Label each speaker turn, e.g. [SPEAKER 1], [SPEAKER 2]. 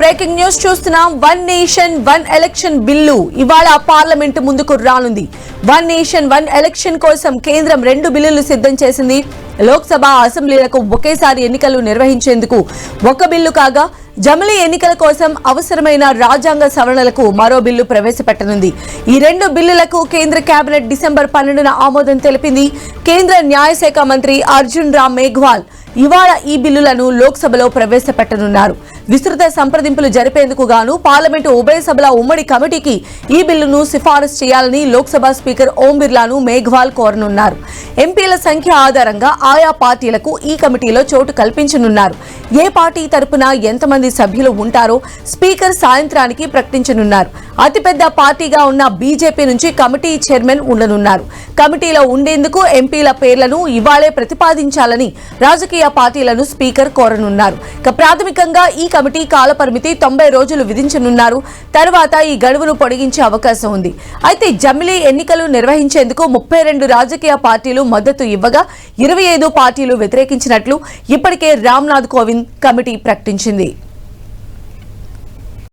[SPEAKER 1] Breaking news చూస్తున్నాం. One nation one election bill ఇవాళ parliament ముందుకు రానుంది. వన్ నేషన్ వన్ ఎలక్షన్ కోసం కేంద్రం 2 బిల్లులు సిద్ధం చేసింది. లోక్సభ అసెంబ్లీలకు ఒకేసారి ఎన్నికలు నిర్వహించేందుకు ఒక బిల్లు కాగా జమిలీ ఎన్నికల కోసం అవసరమైన రాజ్యాంగ సవరణలకు మరో బిల్లు ప్రవేశపెట్టనుంది. ఈ 2 బిల్లులకు కేంద్ర కేబినెట్ డిసెంబర్ 12న ఆమోదం తెలిపింది. కేంద్ర న్యాయశాఖ మంత్రి అర్జున్ రామ్ మేఘ్వాల్ ఇవాళ ఈ బిల్లులను లోక్సభలో ప్రవేశపెట్టనున్నారు. విస్తృత సంప్రదింపులు జరిపేందుకు గాను పార్లమెంటు ఉభయ సభల ఉమ్మడి కమిటీకి ఈ బిల్లును సిఫారసు చేయాలని లోక్సభ స్పీకర్ ఓం బిర్లాను మేఘ్వాల్ కోరనున్నారు. ఎంపీల సంఖ్య ఆధారంగా ఆయా పార్టీలకు ఈ కమిటీలో చోటు కల్పించనున్నారు. ఏ పార్టీ తరపున ఎంతమంది సభ్యులు ఉంటారో స్పీకర్ సాయంత్రానికి ప్రకటించనున్నారు. అతిపెద్ద పార్టీగా ఉన్న బీజేపీ నుంచి కమిటీ చైర్మన్ ఉండనున్నారు. కమిటీలో ఉండేందుకు ఎంపీల పేర్లను ఇవాళే ప్రతిపాదించాలని రాజకీయ పార్టీలను స్పీకర్ కోరనున్నారు. ప్రాథమికంగా ఈ కమిటీ కాలపరిమితి 90 రోజులు విధించనున్నారు. తర్వాత ఈ గడువును పొడిగించే అవకాశం ఉంది. అయితే జమిలీ ఎన్నికలు నిర్వహించేందుకు 32 రాజకీయ పార్టీలు మద్దతు ఇవ్వగా 25 పార్టీలు వ్యతిరేకించినట్లు ఇప్పటికే రామ్నాథ్ కోవింద్ కమిటీ ప్రకటించింది.